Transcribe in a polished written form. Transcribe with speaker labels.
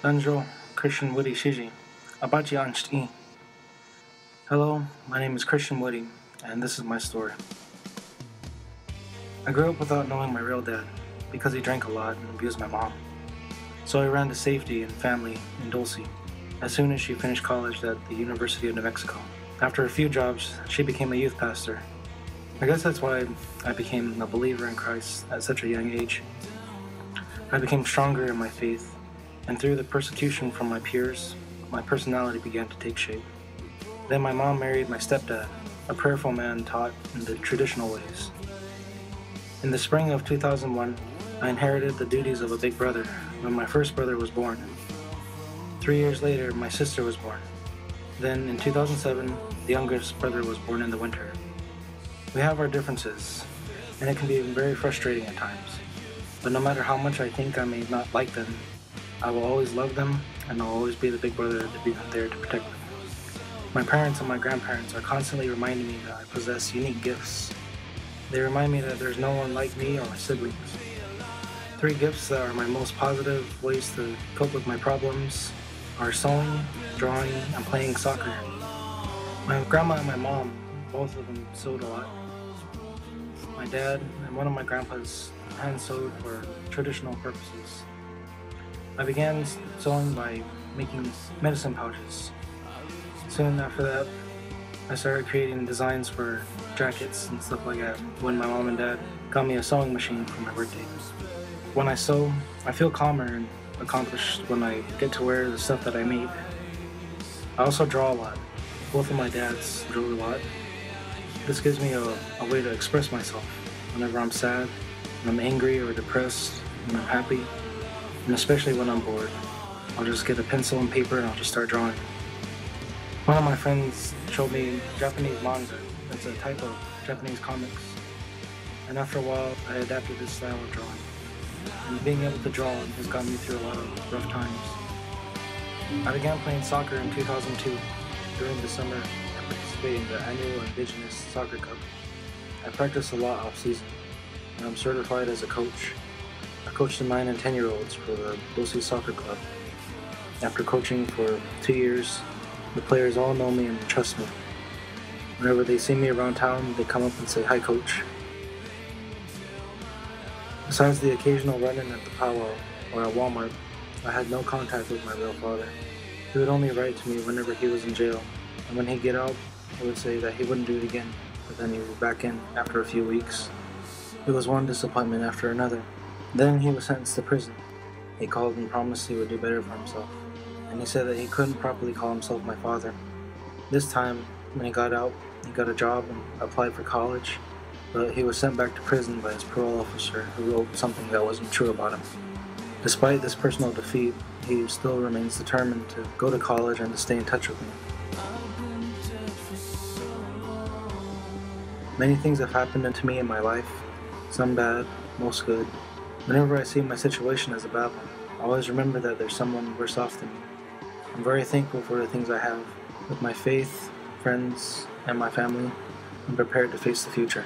Speaker 1: Danjo Christian Woody Shiji. Abachi Anchti. Hello, my name is Christian Woody, and this is my story. I grew up without knowing my real dad because he drank a lot and abused my mom. So I ran to safety and family in Dulce as soon as she finished college at the University of New Mexico. After a few jobs, she became a youth pastor. I guess that's why I became a believer in Christ at such a young age. I became stronger in my faith, and through the persecution from my peers, my personality began to take shape. Then my mom married my stepdad, a prayerful man taught in the traditional ways. In the spring of 2001, I inherited the duties of a big brother when my first brother was born. 3 years later, my sister was born. Then, in 2007, the youngest brother was born in the winter. We have our differences, and it can be very frustrating at times. But no matter how much I think I may not like them, I will always love them, and I'll always be the big brother to be there to protect them. My parents and my grandparents are constantly reminding me that I possess unique gifts. They remind me that there's no one like me or my siblings. 3 gifts that are my most positive ways to cope with my problems are sewing, drawing, and playing soccer. My grandma and my mom, both of them sewed a lot. My dad and one of my grandpas hand sewed for traditional purposes. I began sewing by making medicine pouches. Soon after that, I started creating designs for jackets and stuff like that when my mom and dad got me a sewing machine for my birthday. When I sew, I feel calmer and accomplished when I get to wear the stuff that I made. I also draw a lot. Both of my dads drew a lot. This gives me a way to express myself whenever I'm sad, when I'm angry or depressed, when I'm happy, and especially when I'm bored. I'll just get a pencil and paper and I'll just start drawing. One of my friends showed me Japanese manga. It's a type of Japanese comics. And after a while, I adapted this style of drawing. And being able to draw has gotten me through a lot of rough times. I began playing soccer in 2002. During the summer, I participated in the annual Indigenous Soccer Cup. I practice a lot off-season, and I'm certified as a coach. I coach the 9 and 10-year-olds for the Dulce Soccer Club. After coaching for 2 years, the players all know me and trust me. Whenever they see me around town, they come up and say, "Hi, coach." Besides the occasional run-in at the powwow or at Walmart, I had no contact with my real father. He would only write to me whenever he was in jail, and when he'd get out, he would say that he wouldn't do it again, but then he would be back in after a few weeks. It was one disappointment after another. Then he was sentenced to prison. He called and promised he would do better for himself, and he said that he couldn't properly call himself my father. This time, when he got out, he got a job and applied for college, but he was sent back to prison by his parole officer who wrote something that wasn't true about him. Despite this personal defeat, he still remains determined to go to college and to stay in touch with me. Many things have happened to me in my life, some bad, most good. Whenever I see my situation as a bad one, I always remember that there's someone worse off than me. I'm very thankful for the things I have. With my faith, friends, and my family, I'm prepared to face the future.